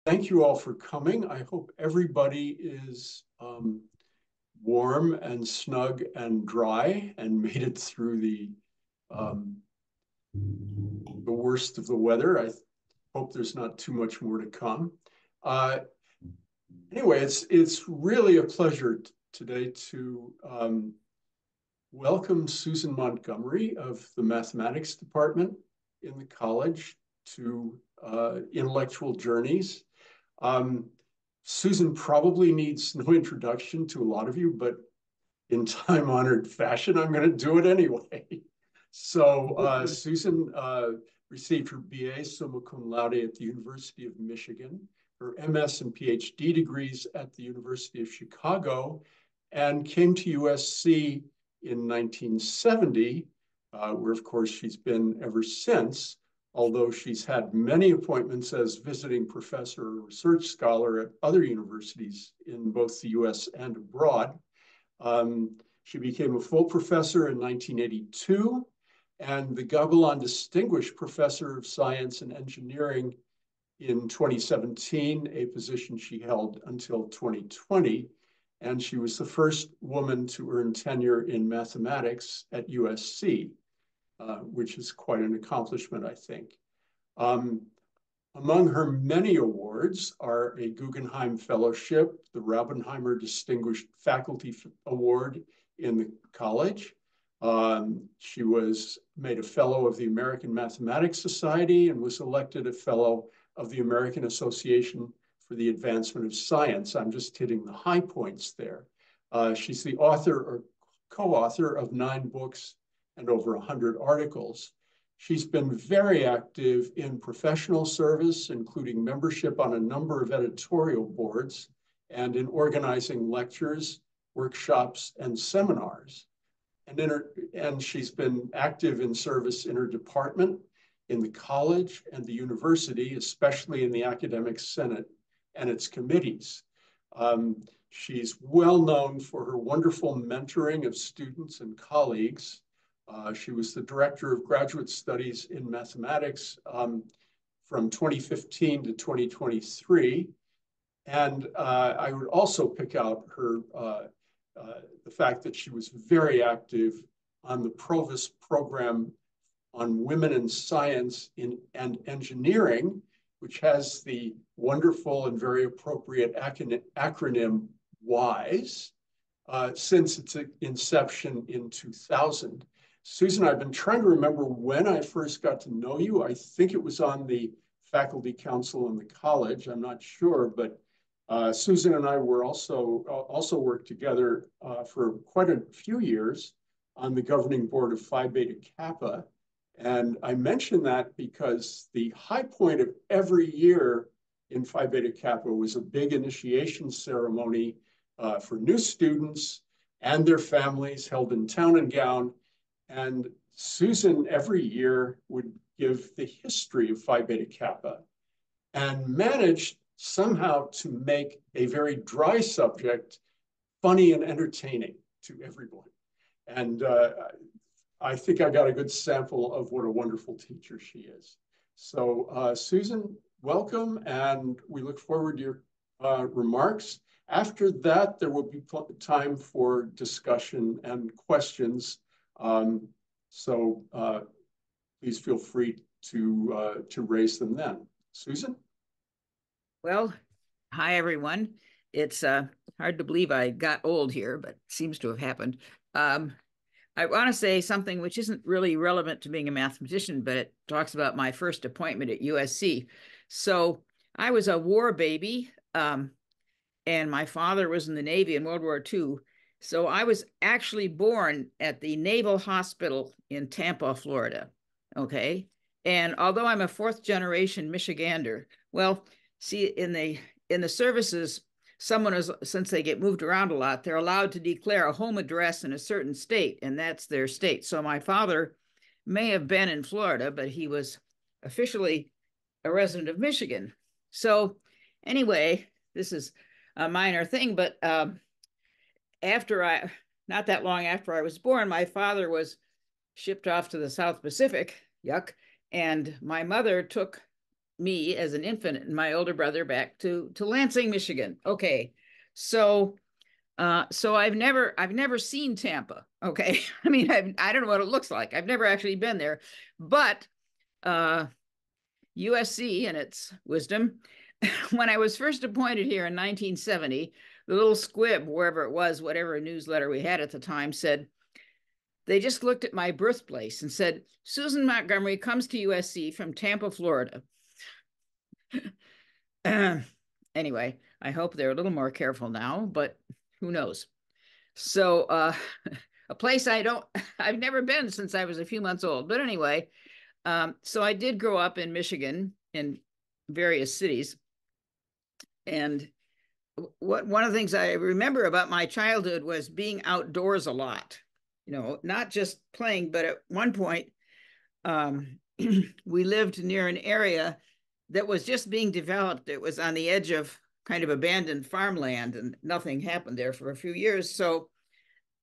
Thank you all for coming. I hope everybody is warm and snug and dry and made it through um, the worst of the weather. I hope there's not too much more to come. Uh, anyway, it's really a pleasure today to welcome Susan Montgomery of the mathematics department in the college to Intellectual Journeys. Um, Susan probably needs no introduction to a lot of you, but in time-honored fashion, I'm going to do it anyway. So Susan received her BA summa cum laude at the University of Michigan, her MS and PhD degrees at the University of Chicago, and came to USC in 1970, where of course she's been ever since, although she's had many appointments as visiting professor or research scholar at other universities in both the US and abroad. She became a full professor in 1982 and the Gabilan Distinguished Professor of Science and Engineering in 2017, a position she held until 2020. And she was the first woman to earn tenure in mathematics at USC, which is quite an accomplishment, I think. Among her many awards are a Guggenheim Fellowship, the Raubenheimer Distinguished Faculty Award in the college. She was made a fellow of the American Mathematics Society and was elected a fellow of the American Association for the Advancement of Science. I'm just hitting the high points there. She's the author or co-author of 9 books and over 100 articles. She's been very active in professional service, including membership on a number of editorial boards and in organizing lectures, workshops, and seminars. And she's been active in service in her department, in the college and the university, especially in the academic senate and its committees. She's well known for her wonderful mentoring of students and colleagues. She was the director of graduate studies in mathematics from 2015 to 2023. And I would also pick out her the fact that she was very active on the Provost program on women in science and engineering, which has the wonderful and very appropriate acronym WISE, since its inception in 2000. Susan, I've been trying to remember when I first got to know you. I think it was on the faculty council in the college. I'm not sure, but Susan and I were also worked together for quite a few years on the governing board of Phi Beta Kappa. And I mention that because the high point of every year in Phi Beta Kappa was a big initiation ceremony for new students and their families held in town and gown. And Susan every year would give the history of Phi Beta Kappa and managed somehow to make a very dry subject funny and entertaining to everyone. And I think I got a good sample of what a wonderful teacher she is. So Susan, welcome, and we look forward to your remarks. After that, there will be time for discussion and questions. So please feel free to raise them then. Susan? Well, hi, everyone. It's hard to believe I got old here, but seems to have happened. I want to say something which isn't really relevant to being a mathematician, but it talks about my first appointment at USC. So I was a war baby, and my father was in the Navy in World War II. So I was actually born at the Naval Hospital in Tampa, Florida. Okay. And although I'm a 4th generation Michigander, well, see, in the services, someone is, since they get moved around a lot, they're allowed to declare a home address in a certain state, and that's their state. So my father may have been in Florida, but he was officially a resident of Michigan. So anyway, this is a minor thing, but not that long after I was born, my father was shipped off to the South Pacific, yuck, and my mother took me as an infant and my older brother back to Lansing, Michigan. Okay, so so I've never seen Tampa. Okay, I mean I don't know what it looks like. I've never actually been there, but USC in its wisdom, when I was first appointed here in 1970, the little squib, wherever it was, whatever newsletter we had at the time, said they just looked at my birthplace and said, Susan Montgomery comes to USC from Tampa, Florida. Anyway, I hope they're a little more careful now, but who knows? So a place I've never been since I was a few months old. But anyway, so I did grow up in Michigan in various cities. And one of the things I remember about my childhood was being outdoors a lot, not just playing, but at one point, we lived near an area that was just being developed. It was on the edge of kind of abandoned farmland, and nothing happened there for a few years. So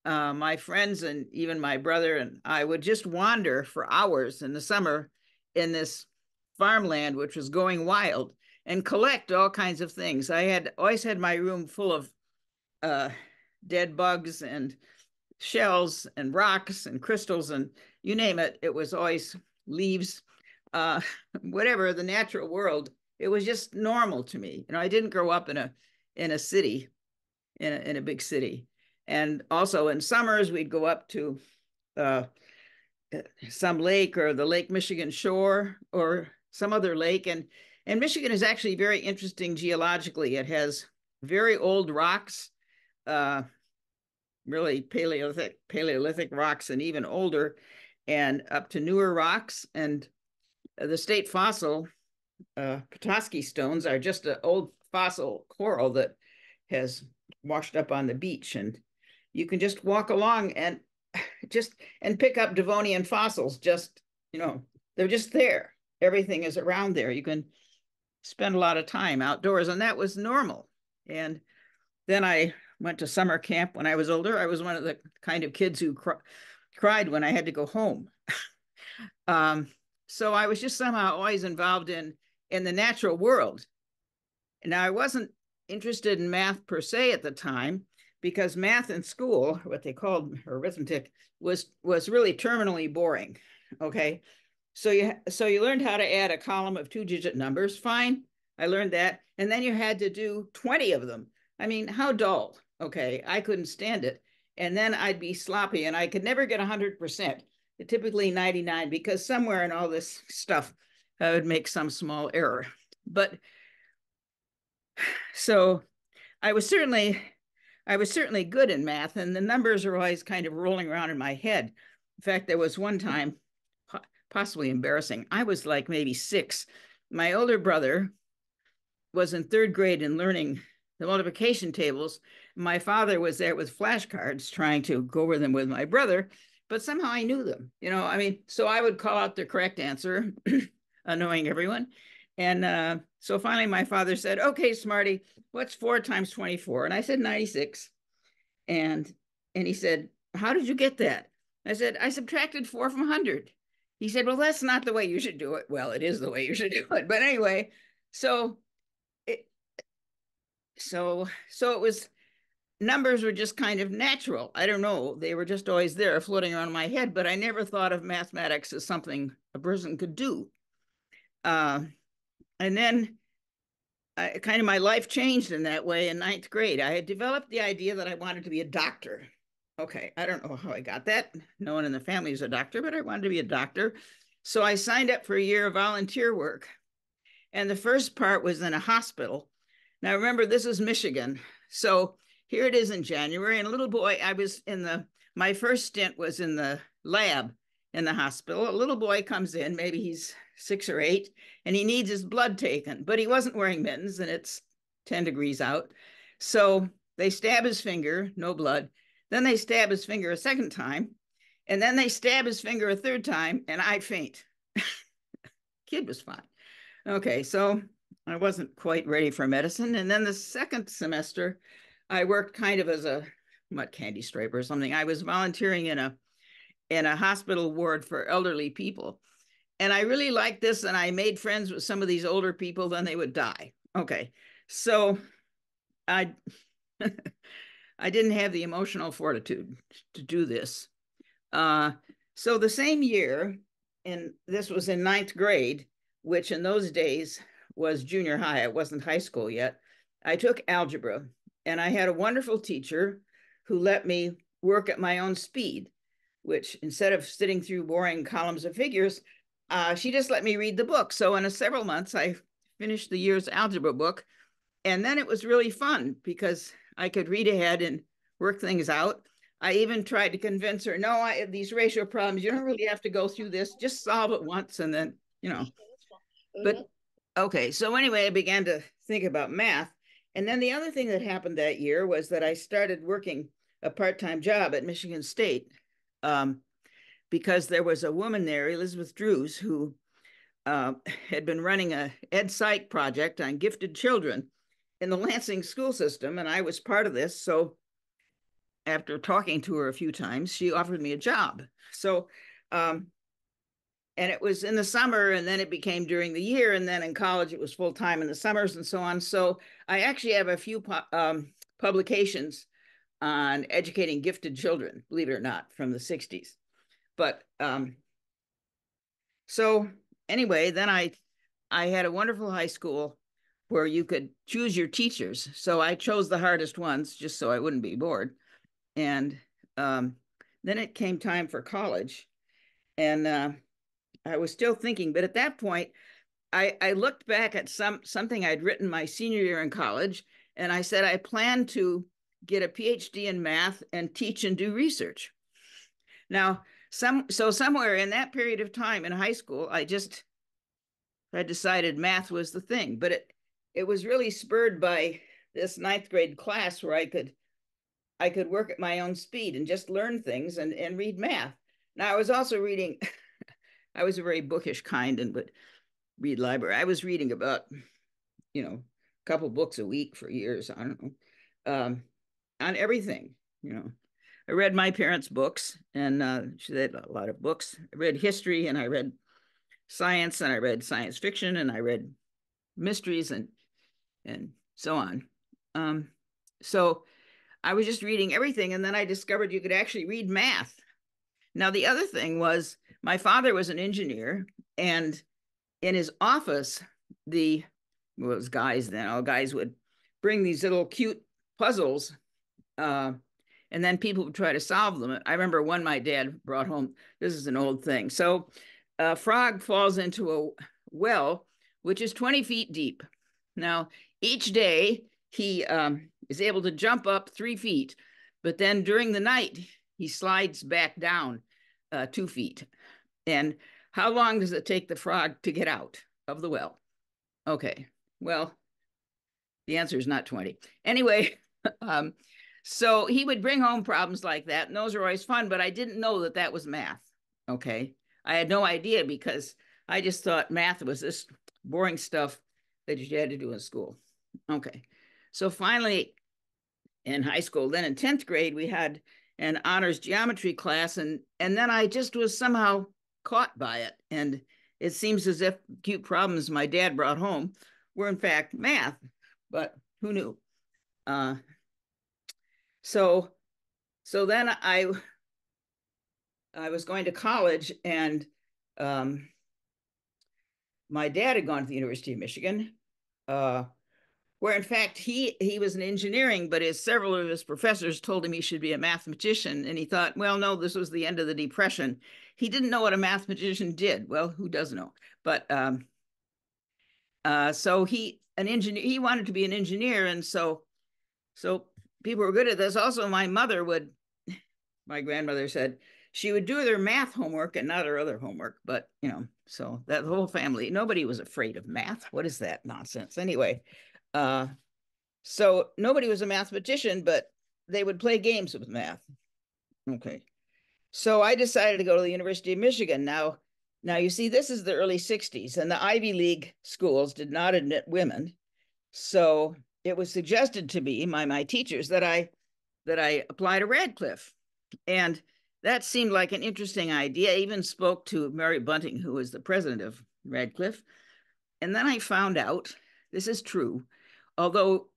my friends and even my brother and I would just wander for hours in the summer in this farmland, which was going wild, and collect all kinds of things. I had always had my room full of dead bugs and shells and rocks and crystals and you name it. It was always leaves, whatever, the natural world. It was just normal to me. I didn't grow up in a city, in a big city. And also in summers, we'd go up to some lake or the Lake Michigan shore or some other lake. And Michigan is actually very interesting geologically. It has very old rocks, really Paleolithic rocks and even older, and up to newer rocks. And the state fossil, Petoskey stones, are just an old fossil coral that has washed up on the beach. And you can just walk along and pick up Devonian fossils. They're just there. Everything is around there. You can spend a lot of time outdoors, and that was normal. And then I went to summer camp when I was older. I was one of the kind of kids who cried when I had to go home. So I was just somehow always involved in the natural world. Now, I wasn't interested in math per se at the time, because math in school, what they called arithmetic, was really terminally boring. Okay, so you learned how to add a column of 2-digit numbers. Fine, I learned that, and then you had to do 20 of them. I mean, how dull? Okay, I couldn't stand it, and then I'd be sloppy, and I could never get 100%. Typically 99, because somewhere in all this stuff I would make some small error. But so I was certainly good in math, and the numbers are always kind of rolling around in my head. In fact, there was one time, possibly embarrassing, I was like maybe 6. My older brother was in 3rd grade and learning the multiplication tables. My father was there with flashcards trying to go over them with my brother, but somehow I knew them. So I would call out the correct answer, annoying everyone. And so finally my father said, okay, Smarty, what's 4 times 24? And I said 96. And he said, how did you get that? I said, I subtracted 4 from 100. He said, well, that's not the way you should do it. Well, it is the way you should do it. But anyway, so it was, numbers were just kind of natural. I don't know. They were just always there floating around my head, but I never thought of mathematics as something a person could do. And then kind of my life changed in that way in 9th grade. I had developed the idea that I wanted to be a doctor. Okay, I don't know how I got that. No one in the family is a doctor, but I wanted to be a doctor. So I signed up for a year of volunteer work. And the first part was in a hospital. Now, remember, this is Michigan. So here it is in January, and a little boy, my first stint was in the lab in the hospital. A little boy comes in, maybe he's 6 or 8, and he needs his blood taken, but he wasn't wearing mittens, and it's 10 degrees out. So they stab his finger, no blood. Then they stab his finger a second time, and then they stab his finger a third time, and I faint. Kid was fine. Okay, so I wasn't quite ready for medicine. And then the second semester, I worked kind of as a candy striper or something. I was volunteering in a hospital ward for elderly people. and I really liked this, and I made friends with some of these older people, then they would die. Okay. So I I didn't have the emotional fortitude to do this. So the same year, and this was in ninth grade, which in those days was junior high, it wasn't high school yet, I took algebra, and I had a wonderful teacher who let me work at my own speed, which instead of sitting through boring columns of figures, she just let me read the book. So in several months, I finished the year's algebra book. And then it was really fun because I could read ahead and work things out. I even tried to convince her, no, these ratio problems, you don't really have to go through this. Just solve it once and then, you know. But okay, so anyway, I began to think about math. And then the other thing that happened that year was that I started working a part-time job at Michigan State because there was a woman there, Elizabeth Drews, who had been running a ed psych project on gifted children in the Lansing school system, and I was part of this. So after talking to her a few times, she offered me a job. So, and it was in the summer, and then it became during the year, and then in college it was full-time in the summers and so on. So I actually have a few publications on educating gifted children, believe it or not, from the 60s. But so anyway, then I had a wonderful high school where you could choose your teachers. So I chose the hardest ones just so I wouldn't be bored. And then it came time for college. And I was still thinking, but at that point, I looked back at something I'd written my senior year in college, and I said I plan to get a PhD in math and teach and do research. Now, somewhere in that period of time in high school, I decided math was the thing, but it was really spurred by this ninth grade class where I could work at my own speed and just learn things and read math. Now I was also reading, I was a very bookish kind and would read library. I was reading about, a couple books a week for years. I don't know, on everything, I read my parents' books, and she had a lot of books. I read history, and I read science, and I read science fiction, and I read mysteries and so on. So I was just reading everything, and then I discovered you could actually read math. Now, the other thing was my father was an engineer, and in his office, it was guys then, all guys would bring these little cute puzzles, and then people would try to solve them. I remember one my dad brought home. This is an old thing. So a frog falls into a well, which is 20 feet deep. Now, each day he is able to jump up 3 feet, but then during the night, he slides back down 2 feet. And how long does it take the frog to get out of the well? Okay, well, the answer is not 20. Anyway, so he would bring home problems like that, and those are always fun, but I didn't know that that was math, okay? I had no idea because I just thought math was this boring stuff that you had to do in school. Okay, so finally in high school, then in 10th grade, we had an honors geometry class, and then I just was somehow caught by it. And it seems as if cute problems my dad brought home were in fact math, but who knew? So then I was going to college, and my dad had gone to the University of Michigan, where in fact he was in engineering, but several of his professors told him he should be a mathematician, and he thought, well, no, this was the end of the Depression. He didn't know what a mathematician did. Well, who does know? But so he wanted to be an engineer, and so people were good at this. Also, my grandmother said she would do their math homework and not her other homework, but so that whole family, nobody was afraid of math. What is that nonsense? Anyway, so nobody was a mathematician, but they would play games with math. Okay. So I decided to go to the University of Michigan. Now you see, this is the early 60s, and the Ivy League schools did not admit women. So it was suggested to me by my teachers that I apply to Radcliffe. And that seemed like an interesting idea. I even spoke to Mary Bunting, who was the president of Radcliffe. And then I found out this is true. Although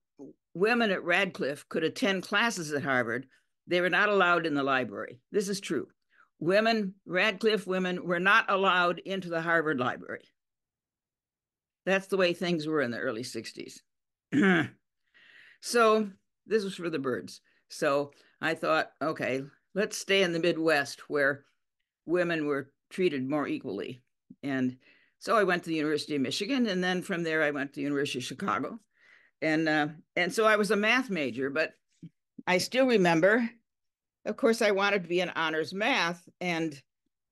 women at Radcliffe could attend classes at Harvard, they were not allowed in the library. This is true. Radcliffe women were not allowed into the Harvard library. That's the way things were in the early 60s. So this was for the birds. So I thought, okay, let's stay in the Midwest where women were treated more equally. And so I went to the University of Michigan, and then from there I went to the University of Chicago. And so I was a math major, but I still remember, of course, I wanted to be in honors math, and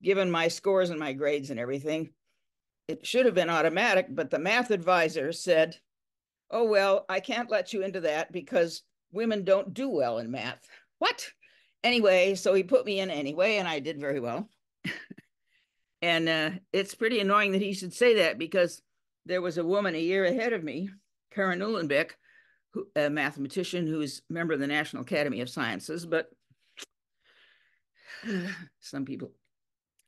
given my scores and my grades and everything, it should have been automatic, but the math advisor said, oh, well, I can't let you into that because women don't do well in math. What? Anyway, so he put me in anyway, and I did very well. And it's pretty annoying that he should say that because there was a woman a year ahead of me, Karen Uhlenbeck, a mathematician who's a member of the National Academy of Sciences, but some people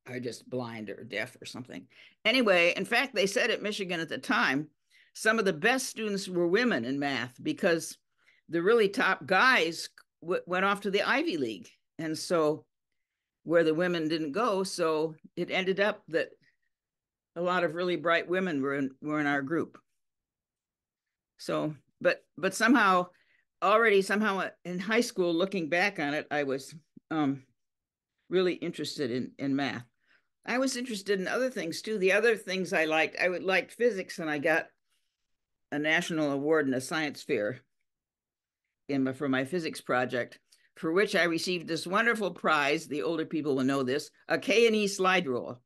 are just blind or deaf or something. Anyway, in fact, they said at Michigan at the time, some of the best students were women in math because the really top guys went off to the Ivy League. And so where the women didn't go, so it ended up that a lot of really bright women were in our group. So, but somehow in high school, looking back on it, I was really interested in math. I was interested in other things too. The other things I liked physics, and I got a national award in a science fair for my physics project, for which I received this wonderful prize. The older people will know this, a K&E slide rule.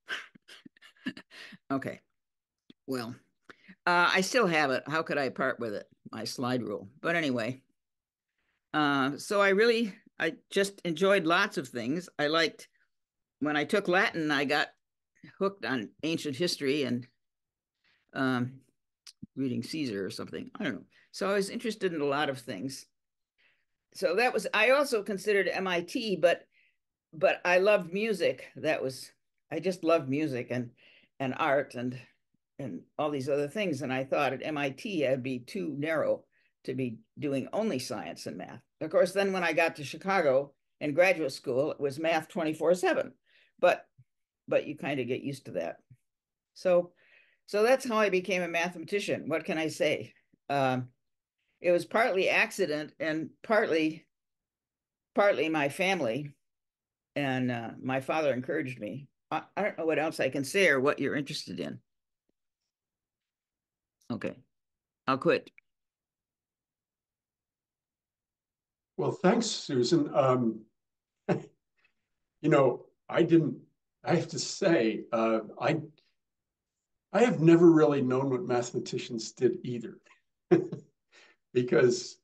Okay, well, I still have it. How could I part with it? My slide rule. But anyway, so I just enjoyed lots of things. I liked, when I took Latin, I got hooked on ancient history and reading Caesar or something. I don't know. So I was interested in a lot of things. So I also considered MIT, but I loved music. I just loved music and art and all these other things. And I thought at MIT, I'd be too narrow to be doing only science and math. Of course, then when I got to Chicago in graduate school, it was math 24/7, but you kind of get used to that. So that's how I became a mathematician. What can I say? It was partly accident and partly my family, and my father encouraged me. I don't know what else I can say or what you're interested in. Okay, I'll quit. Well, thanks, Susan. I have to say, I have never really known what mathematicians did either. Because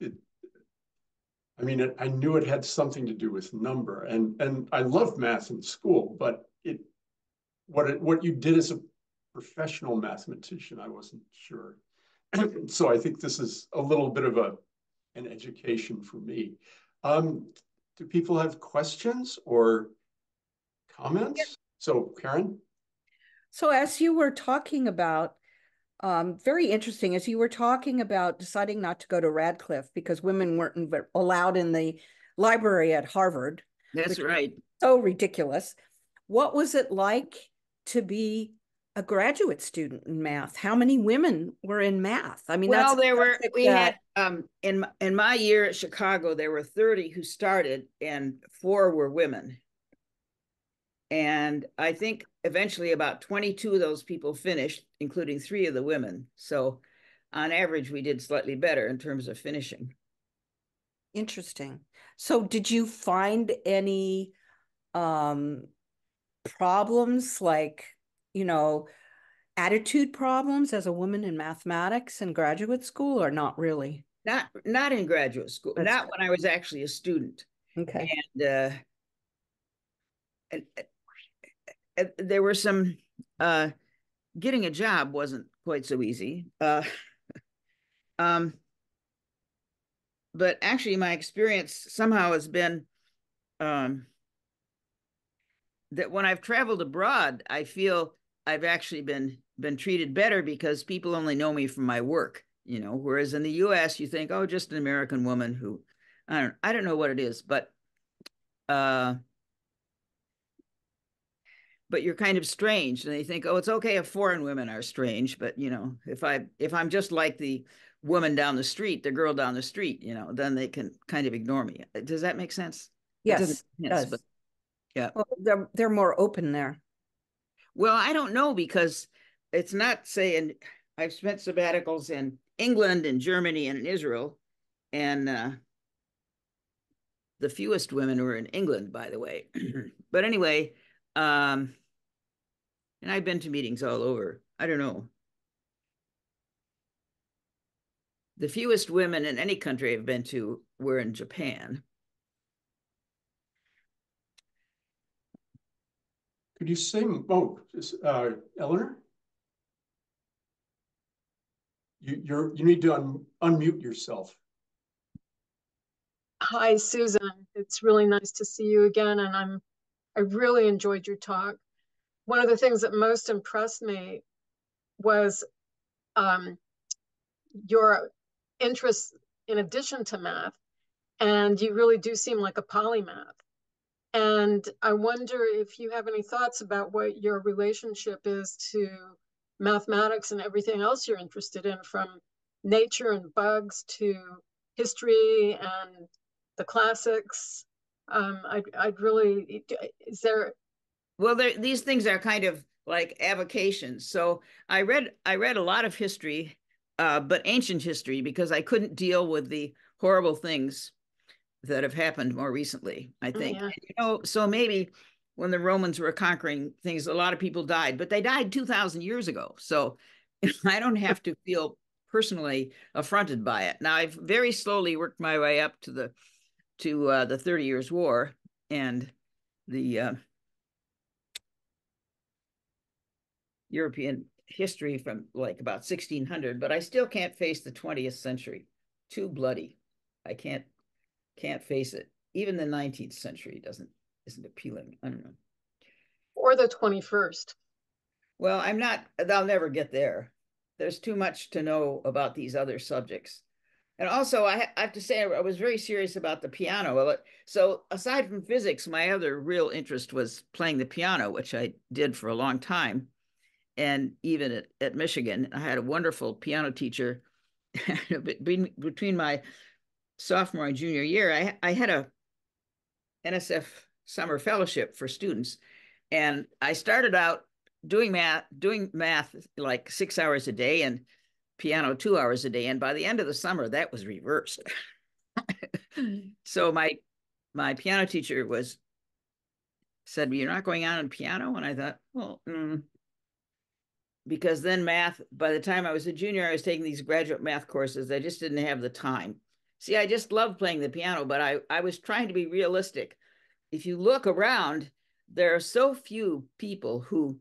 I knew it had something to do with number, and I loved math in school, but what you did as a professional mathematician, I wasn't sure. So I think this is a little bit of an education for me. Do people have questions or comments? So Karen? So as you were talking about, very interesting, as you were talking about deciding not to go to Radcliffe because women weren't allowed in the library at Harvard. That's right. So ridiculous. What was it like to be a graduate student in math? How many women were in math? I mean, well, had in my year at Chicago, there were 30 who started and 4 were women. And I think eventually about 22 of those people finished, including 3 of the women. So on average, we did slightly better in terms of finishing. Interesting. So did you find any problems like, attitude problems as a woman in mathematics in graduate school, or not really? Not in graduate school, not when I was actually a student. Okay. And there were some, getting a job wasn't quite so easy. But actually my experience somehow has been that when I've traveled abroad, I feel I've actually been treated better because people only know me from my work, you know, whereas in the US you think, oh, just an American woman who I don't know what it is, but you're kind of strange. And they think, oh, it's okay if foreign women are strange, but you know, if I'm just like the woman down the street, the girl down the street, you know, then they can kind of ignore me. Does that make sense? Yes, it doesn't make sense, does. but yeah. Well, they're more open there. Well, I don't know because it's not saying I've spent sabbaticals in England and Germany and in Israel, and the fewest women were in England, by the way. But anyway, and I've been to meetings all over. I don't know. The fewest women in any country I've been to were in Japan. Could you say, Eleanor? You need to unmute yourself. Hi, Susan. It's really nice to see you again, and I really enjoyed your talk. One of the things that most impressed me was your interest in addition to math, and you really do seem like a polymath. And I wonder if you have any thoughts about what your relationship is to mathematics and everything else you're interested in, from nature and bugs to history and the classics. I'd really, is there? Well, these things are kind of like avocations. So I read a lot of history, but ancient history, because I couldn't deal with the horrible things that have happened more recently, I think. Yeah. You know, so maybe when the Romans were conquering things, a lot of people died, but they died 2,000 years ago. So I don't have to feel personally affronted by it. Now, I've very slowly worked my way up to the 30 Years' War and the European history from like about 1600, but I still can't face the 20th century. Too bloody. I can't face it. Even the 19th century isn't appealing. I don't know. Or the 21st. Well, I'll never get there. There's too much to know about these other subjects. And also, I have to say, I was very serious about the piano. So aside from physics, my other real interest was playing the piano, which I did for a long time. And even at Michigan, I had a wonderful piano teacher. Between my sophomore and junior year, I had a NSF summer fellowship for students. And I started out doing math like 6 hours a day and piano 2 hours a day. And by the end of the summer, that was reversed. So my piano teacher said, well, you're not going on in piano? And I thought, well, because then math, by the time I was a junior, I was taking these graduate math courses. I just didn't have the time. See, I just loved playing the piano, but I was trying to be realistic. If you look around, there are so few people who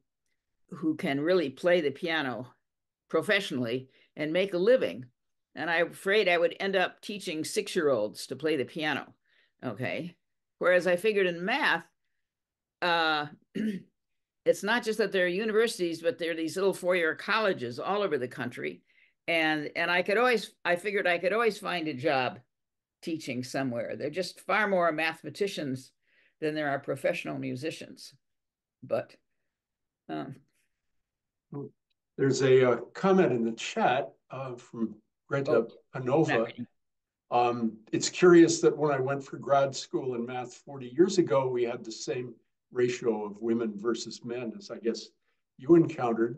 can really play the piano professionally and make a living. And I'm afraid I would end up teaching 6-year-olds to play the piano. Okay. Whereas I figured in math, it's not just that there are universities, but there are these little 4-year colleges all over the country. And I figured I could always find a job teaching somewhere. There are just far more mathematicians than there are professional musicians. But there's a comment in the chat from Greta Panova. It's curious that when I went for grad school in math 40 years ago, we had the same ratio of women versus men as I guess you encountered.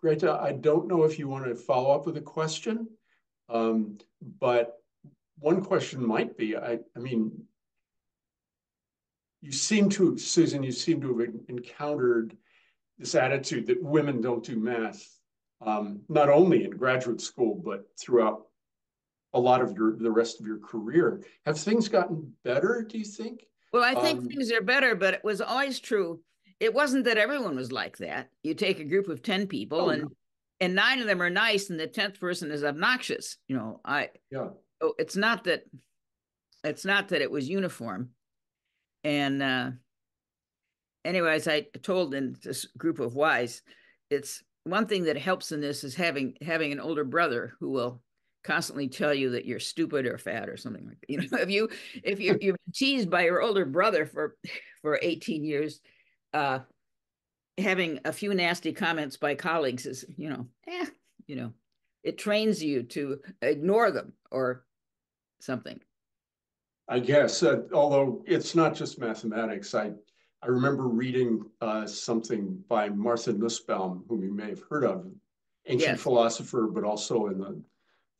Greta, I don't know if you want to follow up with a question, but one question might be, I mean, Susan, you seem to have encountered this attitude that women don't do math, not only in graduate school, but throughout a lot of the rest of your career. Have things gotten better, do you think? Well, I think things are better, but it was always true. It wasn't that everyone was like that. You take a group of 10 people and 9 of them are nice and the 10th person is obnoxious. You know, it's not that it was uniform. And anyways, I told in this group of Ys, it's one thing that helps in this is having an older brother who will constantly tell you that you're stupid or fat or something like that. You know, if you've been teased by your older brother for 18 years, having a few nasty comments by colleagues is, it trains you to ignore them or something. I guess, although it's not just mathematics. I remember reading something by Martha Nussbaum, whom you may have heard of, ancient philosopher, but also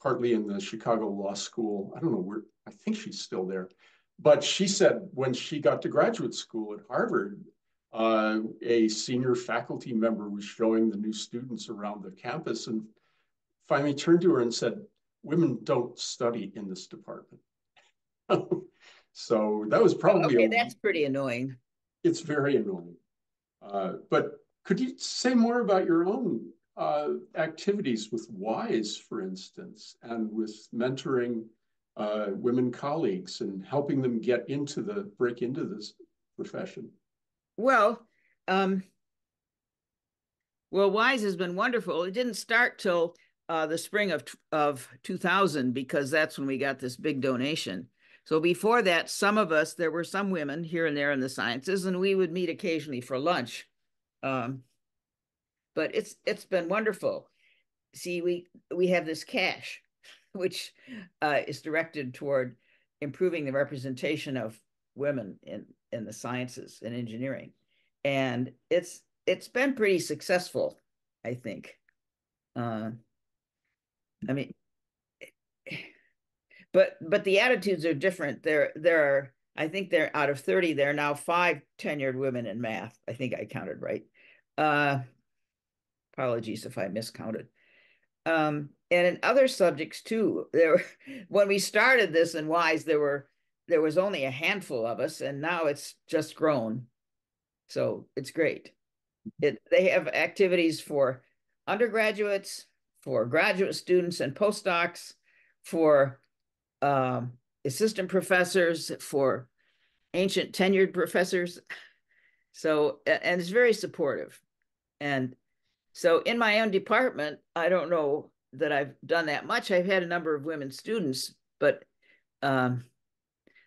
partly in the Chicago Law School. I don't know where, I think she's still there. But she said when she got to graduate school at Harvard, a senior faculty member was showing the new students around the campus and finally turned to her and said, "Women don't study in this department." So that was probably that's pretty annoying. It's very annoying. But could you say more about your own activities with WISE, for instance, and with mentoring women colleagues and helping them break into this profession? Well, WISE has been wonderful. It didn't start till the spring of 2000, because that's when we got this big donation. So before that, there were some women here and there in the sciences, and we would meet occasionally for lunch. But it's been wonderful. See, we have this cache, which is directed toward improving the representation of women in the sciences and engineering, and it's been pretty successful, I think. I mean, but the attitudes are different. I think there out of 30, there are now 5 tenured women in math. I think I counted right. Apologies if I miscounted. And in other subjects too, when we started this in WISE, there was only a handful of us, and now it's just grown. So it's great. They have activities for undergraduates, for graduate students and postdocs, for assistant professors, for ancient tenured professors. So, and it's very supportive. And so in my own department, I don't know that I've done that much. I've had a number of women students, but some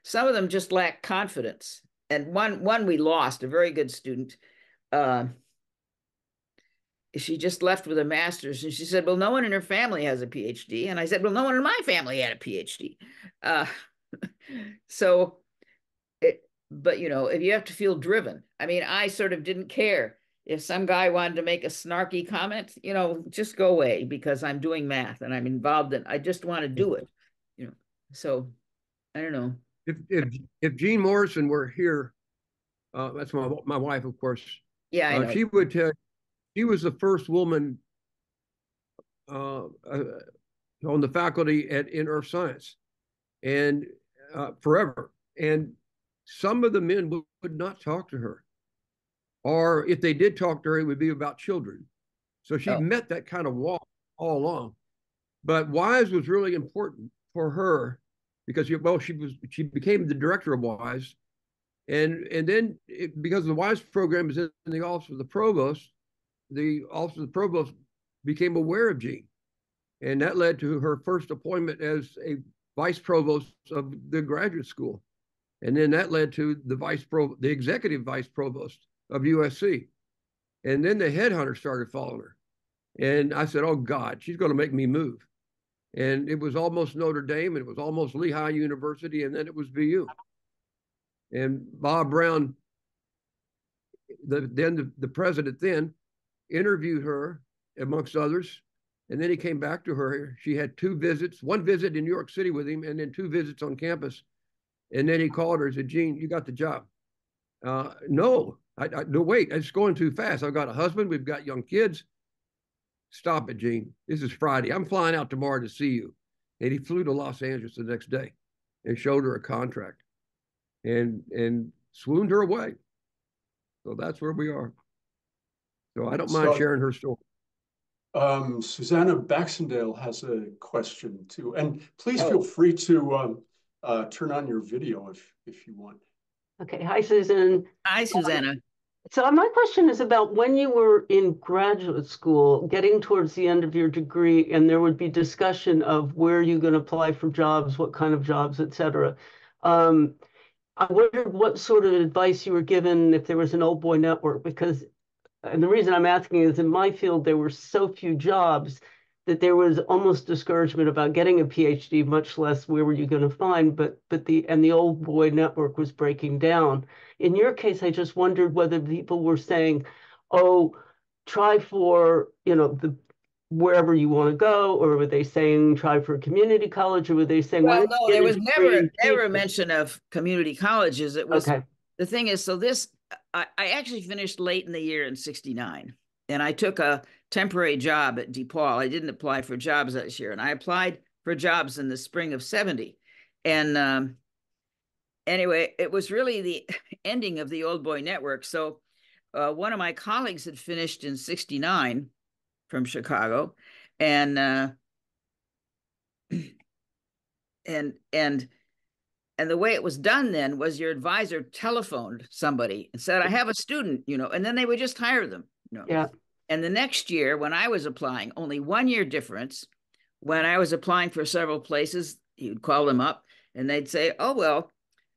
of them just lack confidence. And one we lost, a very good student. She just left with a master's, and she said, "Well, no one in her family has a PhD." And I said, "Well, no one in my family had a PhD." But if you have to feel driven, I mean, I sort of didn't care if some guy wanted to make a snarky comment, just go away, because I'm doing math and I'm involved in, I just want to do it, so I don't know. If Jean Morrison were here, that's my wife, of course. Yeah, I know. She would tell. She was the first woman on the faculty in earth science, and forever. And some of the men would not talk to her, or if they did talk to her, it would be about children. So she met that kind of wall all along. But WISE was really important for her because she became the director of WISE, and then because the WISE program is in the office of the provost. The office of the provost became aware of Jean, and that led to her first appointment as a vice provost of the graduate school. And then that led to the executive vice provost of USC. And then the headhunter started following her. And I said, "Oh God, she's going to make me move." And it was almost Notre Dame, and it was almost Lehigh University, and then it was BU. And Bob Brown, the president then, interviewed her amongst others, and then he came back to her. She had 2 visits, 1 visit in New York City with him, and then 2 visits on campus. And then he called her and said, "Jean, you got the job." No, no, wait, it's going too fast. I've got a husband, we've got young kids. "Stop it, Jean. This is Friday. I'm flying out tomorrow to see you." And he flew to Los Angeles the next day and showed her a contract and swooned her away. So that's where we are. So I don't mind sharing her story. Susanna Baxendale has a question too. And please feel free to turn on your video if you want. Okay. Hi, Susan. Hi, Susanna. So my question is about when you were in graduate school, getting towards the end of your degree, and there would be discussion of where you're going to apply for jobs, what kind of jobs, et cetera. I wondered what sort of advice you were given if there was an old boy network, because, and the reason I'm asking is in my field, there were so few jobs that there was almost discouragement about getting a PhD, much less where were you going to find, but the old boy network was breaking down. In your case, I just wondered whether people were saying, oh, try for, the wherever you want to go, or were they saying try for a community college, or were they saying, Well, why no, don't you there get was a degree never in mention of community colleges. It was, Okay. the thing is, so this, I actually finished late in the year in 69, and I took a temporary job at DePaul. I didn't apply for jobs that year, and I applied for jobs in the spring of 70. And anyway, it was really the ending of the old boy network. So one of my colleagues had finished in 69 from Chicago, and the way it was done then was your advisor telephoned somebody and said, I have a student, and then they would just hire them. Yeah. And the next year, when I was applying, only 1 year difference, when I was applying for several places, you'd call them up and they'd say, oh, well,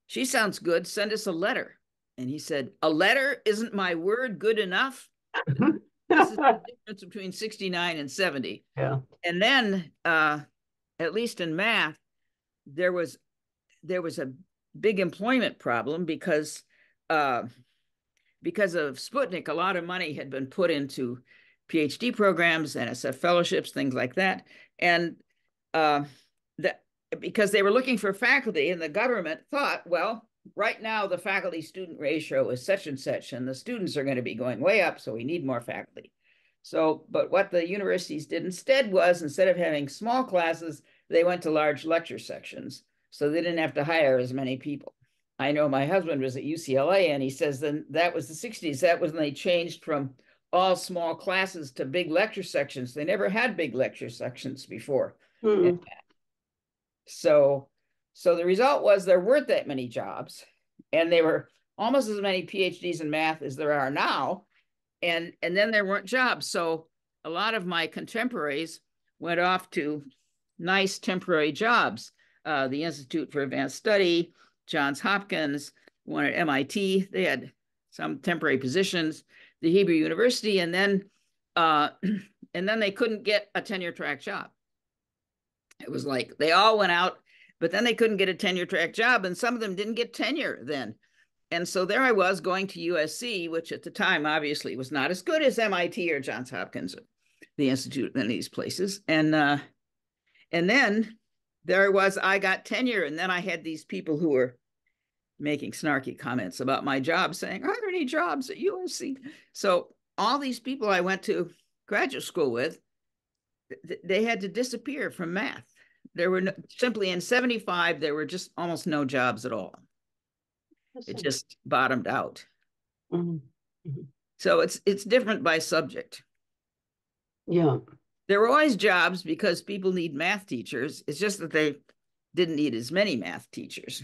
she sounds good. Send us a letter. And he said, a letter isn't my word good enough? This is the difference between 69 and 70. Yeah. And then, at least in math, there was a big employment problem because of Sputnik. A lot of money had been put into PhD programs, NSF fellowships, things like that. And because they were looking for faculty, and the government thought, well, right now the faculty student ratio is such and such, and the students are going to be going way up, so we need more faculty. So, but what the universities did instead was, instead of having small classes, they went to large lecture sections, so they didn't have to hire as many people. I know my husband was at UCLA, and he says then that was the 60s. That was when they changed from all small classes to big lecture sections. They never had big lecture sections before. So the result was there weren't that many jobs, and there were almost as many PhDs in math as there are now. And then there weren't jobs. So a lot of my contemporaries went off to nice temporary jobs. The Institute for Advanced Study, Johns Hopkins, one at MIT, they had some temporary positions, the Hebrew University, and then they couldn't get a tenure track job. It was like they all went out, but then they couldn't get a tenure track job, and some of them didn't get tenure then. And so there I was going to USC, which at the time obviously was not as good as MIT or Johns Hopkins, the Institute in these places. And then there I was, I got tenure, and then I had these people who were making snarky comments about my job, saying, are there any jobs at USC? So all these people I went to graduate school with, they had to disappear from math. There were simply in 75, there were just almost no jobs at all. It just bottomed out. So it's different by subject. Yeah. There were always jobs because people need math teachers. It's just that they didn't need as many math teachers.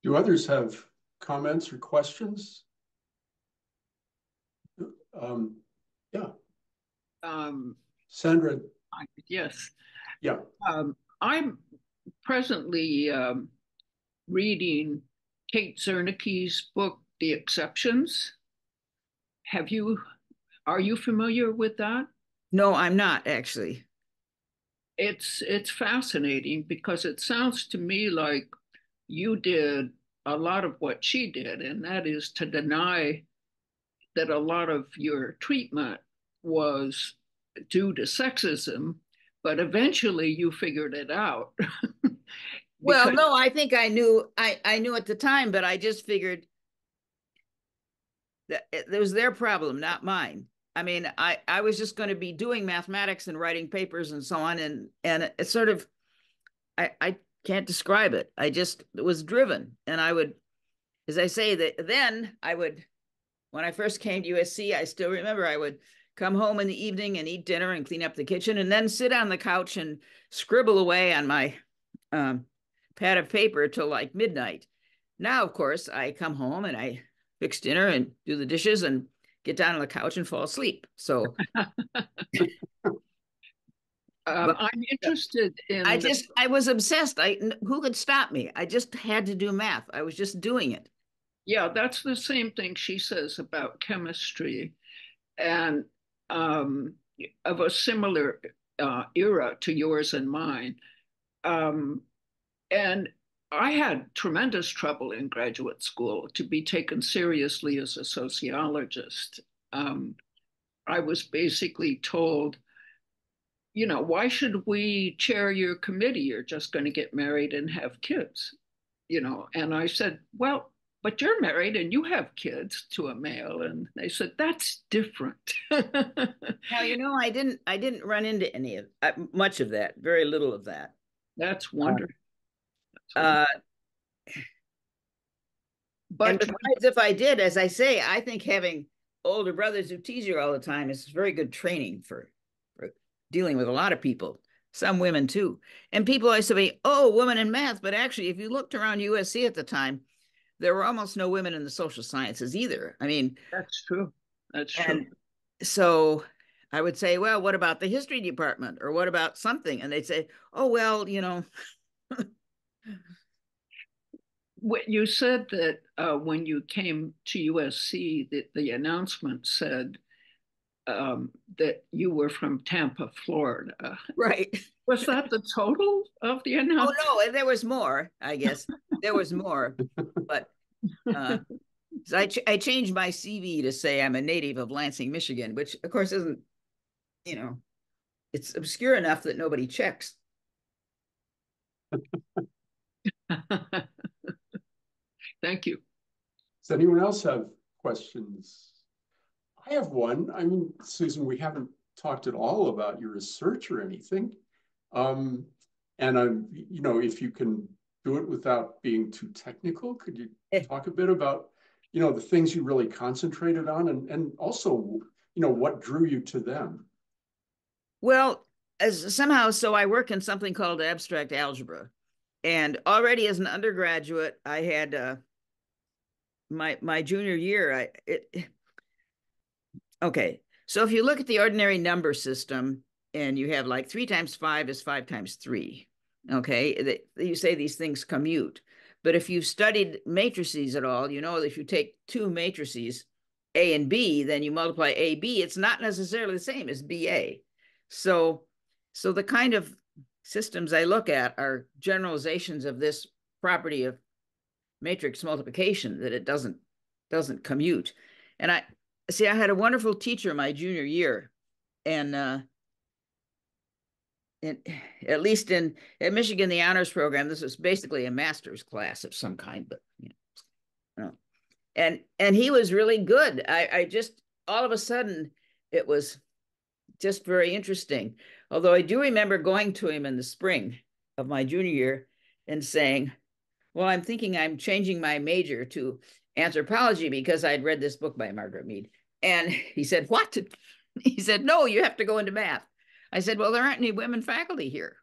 Do others have comments or questions? Yeah. Sandra. Yes. Yeah. I'm presently reading Kate Zernike's book, The Exceptions. Are you familiar with that? No, I'm not actually. It's fascinating because it sounds to me like you did a lot of what she did, and that is to deny that a lot of your treatment was due to sexism, but eventually you figured it out. Well, no, I think I knew at the time, but I just figured that it was their problem, not mine. I mean, I was just going to be doing mathematics and writing papers and so on, and it's sort of, I can't describe it. I just was driven, and I would, as I say, that then I would, when I first came to USC, I still remember I would come home in the evening and eat dinner and clean up the kitchen, and then sit on the couch and scribble away on my pad of paper till like midnight. Now, of course, I come home and I fix dinner and do the dishes and get down on the couch and fall asleep. So I'm interested in. I was obsessed. Who could stop me? I just had to do math. I was just doing it. Yeah, that's the same thing she says about chemistry, and of a similar era to yours and mine. And I had tremendous trouble in graduate school to be taken seriously as a sociologist. I was basically told, why should we chair your committee? You're just going to get married and have kids, And I said, well, but you're married and you have kids to a male. And they said, that's different. Now, I didn't run into any of much of that, very little of that. That's wonderful. But and besides, if I did, as I say, I think having older brothers who tease you all the time is very good training for dealing with a lot of people, some women too. And people always say, oh, women in math. But actually, if you looked around USC at the time, there were almost no women in the social sciences either. I mean, that's true. That's true. So I would say, well, what about the history department? Or what about something? And they'd say, oh, well, You said that when you came to USC, that the announcement said that you were from Tampa, Florida. Right. Was that the total of the announcement? Oh, no, there was more, I guess. There was more. But so I changed my CV to say I'm a native of Lansing, Michigan, which, of course, isn't, it's obscure enough that nobody checks. Thank you. Does anyone else have questions? I have one. I mean, Susan, we haven't talked at all about your research or anything. And if you can do it without being too technical, could you talk a bit about, the things you really concentrated on and also, what drew you to them? Well, so I work in something called abstract algebra. And already as an undergraduate, I had my junior year, okay. So if you look at the ordinary number system and you have like 3 times 5 is 5 times 3, okay? You say these things commute. But if you've studied matrices at all, if you take 2 matrices, A and B, then you multiply AB, it's not necessarily the same as BA. So the kind of systems I look at are generalizations of this property of matrix multiplication, that it doesn't commute. And I had a wonderful teacher my junior year, and at least at Michigan, the honors program, this was basically a master's class of some kind, but and he was really good. I just, all of a sudden, it was just very interesting. Although I do remember going to him in the spring of my junior year and saying, well, I'm thinking I'm changing my major to anthropology because I'd read this book by Margaret Mead. And he said, what? He said, no, you have to go into math. I said, well, there aren't any women faculty here.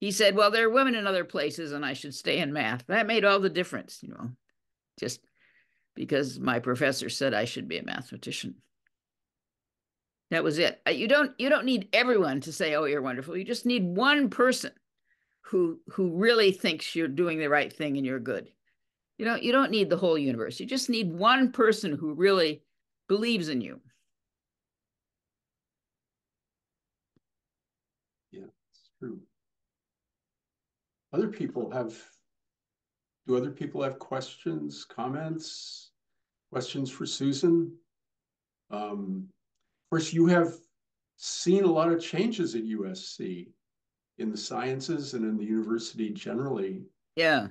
He said, well, there are women in other places and I should stay in math. That made all the difference, just because my professor said I should be a mathematician. That was it. You don't need everyone to say, oh, you're wonderful. You just need one person who really thinks you're doing the right thing and you're good. You don't need the whole universe. You just need one person who really believes in you. Yeah, it's true. Do other people have questions, comments, questions for Susan? Of course, you have seen a lot of changes at USC in the sciences and in the university generally. Yeah.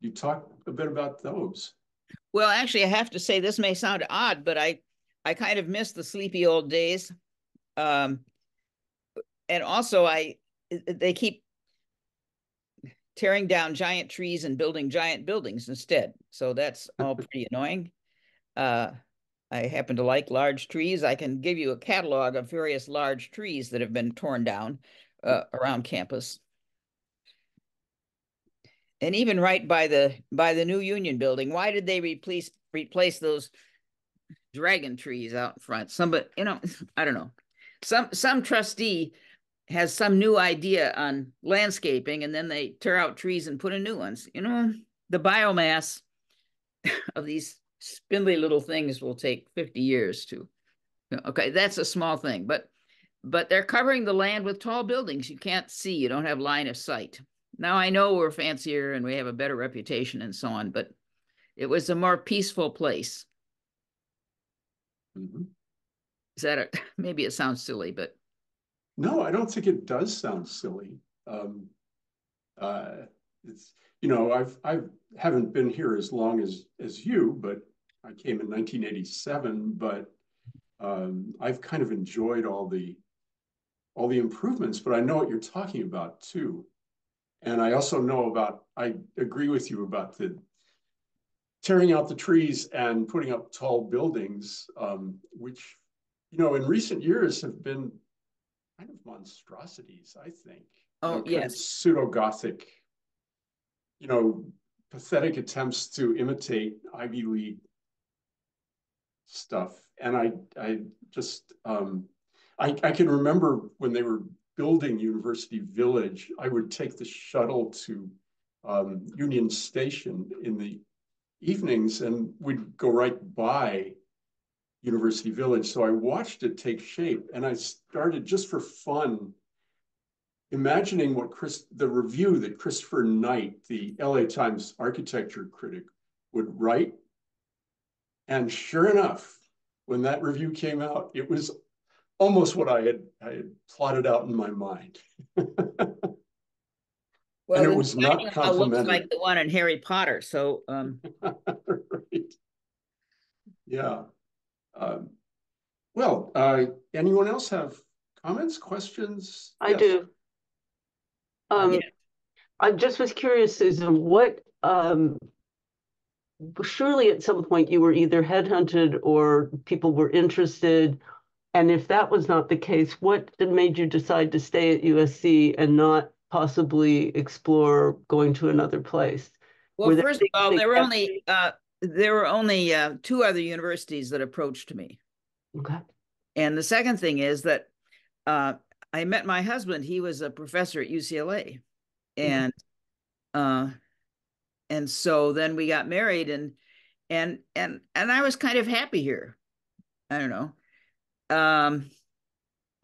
You talk a bit about those. Well, actually, I have to say this may sound odd, but I kind of miss the sleepy old days. And also they keep tearing down giant trees and building giant buildings instead. So that's all pretty annoying. I happen to like large trees. I can give you a catalog of various large trees that have been torn down around campus. And even right by the new Union building, why did they replace those dragon trees out in front? Somebody, I don't know. Some trustee has some new idea on landscaping, and then they tear out trees and put in new ones. The biomass of these spindly little things will take 50 years to. Okay, that's a small thing, but they're covering the land with tall buildings. You can't see, you don't have line of sight. Now I know we're fancier and we have a better reputation and so on, but it was a more peaceful place. Mm-hmm. Is that maybe it sounds silly, but no, I don't think it does sound silly. It's I haven't been here as long as you, but I came in 1987. But I've kind of enjoyed all the improvements. But I know what you're talking about too, and I also know about. I agree with you about the tearing out the trees and putting up tall buildings, which in recent years have been kind of monstrosities, I think. yes, kind of pseudo-Gothic, pathetic attempts to imitate Ivy League stuff. And I just, I can remember when they were building University Village, I would take the shuttle to Union Station in the evenings, and we'd go right by University Village. So I watched it take shape, and I started, just for fun, imagining what the review that Christopher Knight, the LA Times architecture critic, would write. And sure enough, when that review came out, it was almost what I had plotted out in my mind. well, and it was not complimentary. Looks like the one in Harry Potter. So, right. Yeah. Well, anyone else have comments, questions? I do. I just was curious, Susan, what, surely at some point you were either headhunted or people were interested. And if that was not the case, what made you decide to stay at USC and not possibly explore going to another place? Well, first of all, there were only 2 other universities that approached me. Okay. And the second thing is that I met my husband. He was a professor at UCLA, and so then we got married, and I was kind of happy here. I don't know.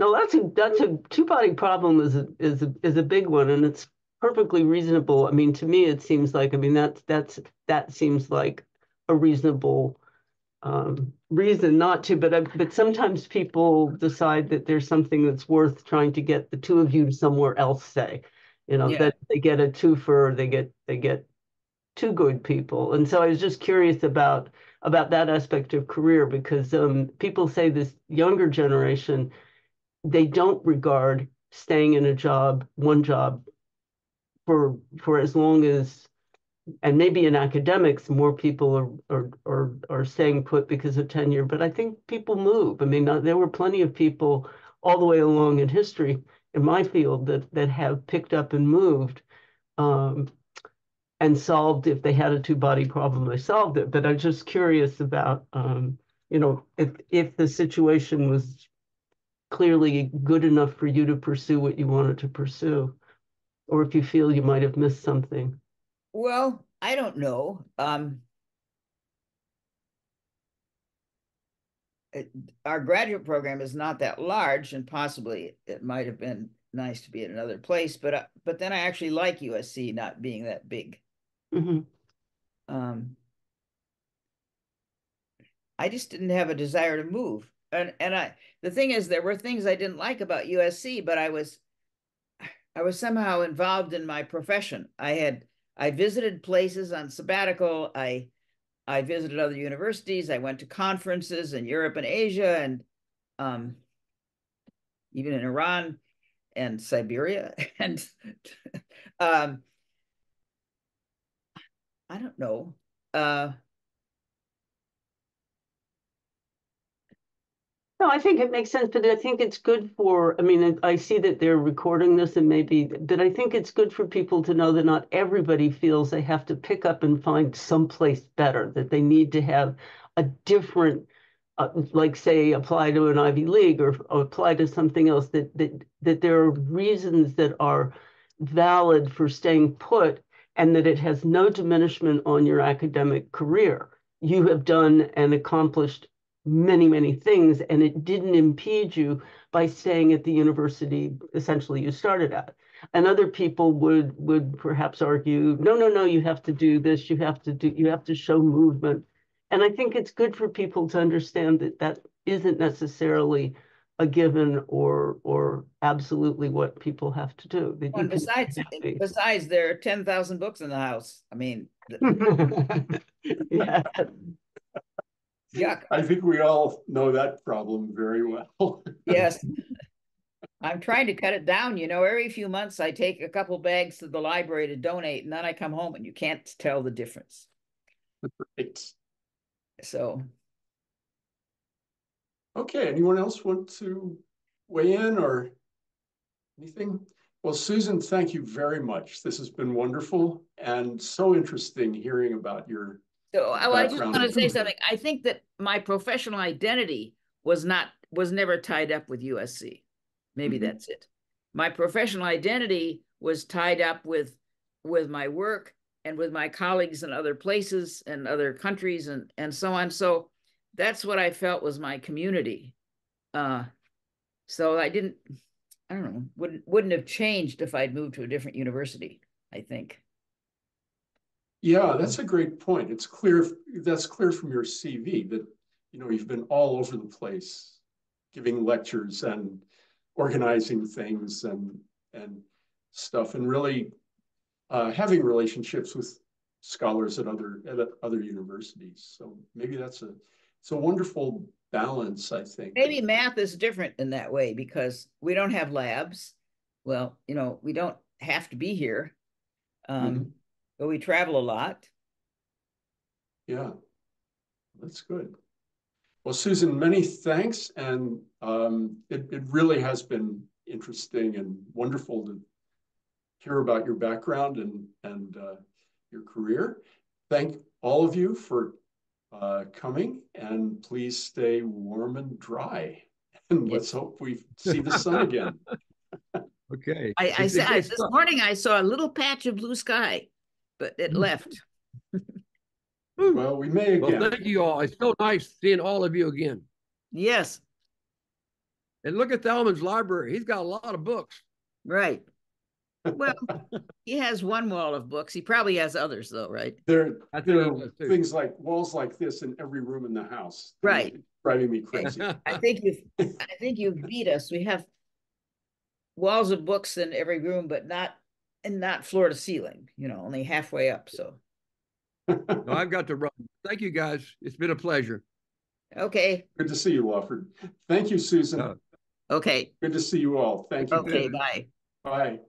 No, that's a two-body problem is a big one, and it's perfectly reasonable. I mean, to me, it seems like, that seems like a reasonable reason not to, but sometimes people decide that there's something that's worth trying to get the two of you somewhere else, say, that they get a twofer, they get 2 good people. And so I was just curious about that aspect of career, because people say this younger generation, they don't regard staying in one job for as long as, and maybe in academics, more people are staying put because of tenure. But I think people move. I mean, there were plenty of people all the way along in history in my field that have picked up and moved, and solved, if they had a 2-body problem, they solved it. But I'm just curious about, if the situation was clearly good enough for you to pursue what you wanted to pursue, or if you feel you might have missed something. Well, I don't know. Our graduate program is not that large, and possibly it might have been nice to be at another place, but then I actually like USC not being that big. Mm-hmm. I just didn't have a desire to move, and the thing is, there were things I didn't like about USC, but I was somehow involved in my profession. I visited places on sabbatical. I visited other universities. I went to conferences in Europe and Asia, and even in Iran and Siberia. And I don't know. No, I think it makes sense, but I think it's good for, I mean, I see that they're recording this and maybe, but I think it's good for people to know that not everybody feels they have to pick up and find someplace better, that they need to have a different, like say, apply to an Ivy League or apply to something else, that there are reasons that are valid for staying put and that it has no diminishment on your academic career. You have done and accomplished many, many things, and it didn't impede you by staying at the university essentially you started at. And other people would perhaps argue, no, no, no, you have to do this, you have to show movement. And I think it's good for people to understand that that isn't necessarily a given or absolutely what people have to do. That And besides, there are 10,000 books in the house. I mean, yeah. yuck. I think we all know that problem very well. Yes. I'm trying to cut it down. You know, every few months I take a couple bags to the library to donate, and then I come home and you can't tell the difference. Right. So. Okay, anyone else want to weigh in or anything? Well, Susan, thank you very much. This has been wonderful and so interesting hearing about your So I just background. want to say something. I think that my professional identity was never tied up with USC. Maybe that's it. My professional identity was tied up with my work and with my colleagues in other places and other countries and so on. So that's what I felt was my community. So I don't know, wouldn't have changed if I'd moved to a different university, I think. Yeah, that's a great point. It's clear, that's clear from your CV that, you know, you've been all over the place, giving lectures and organizing things and stuff, and really having relationships with scholars at other universities. So maybe it's a wonderful balance, I think. Maybe math is different in that way because we don't have labs. Well, you know, we don't have to be here. But we travel a lot. Yeah, that's good. Well, Susan, many thanks. And it really has been interesting and wonderful to hear about your background and your career. Thank all of you for coming, and please stay warm and dry. And let's hope we see the sun again. Okay. I said this morning I saw a little patch of blue sky, but it left. Well, we may again. Well, thank you all. It's so nice seeing all of you again. Yes. And look at Thelman's library. He's got a lot of books. Right. Well, he has one wall of books. He probably has others, though, right? There are things like walls like this in every room in the house. Right. Driving me crazy. I think you've beat us. We have walls of books in every room, but not floor to ceiling, you know, only halfway up. So no, I've got to run. Thank you, guys. It's been a pleasure. Okay. Good to see you, Lawford. Thank you, Susan. Okay. Good to see you all. Thank you. Okay, bye. Bye.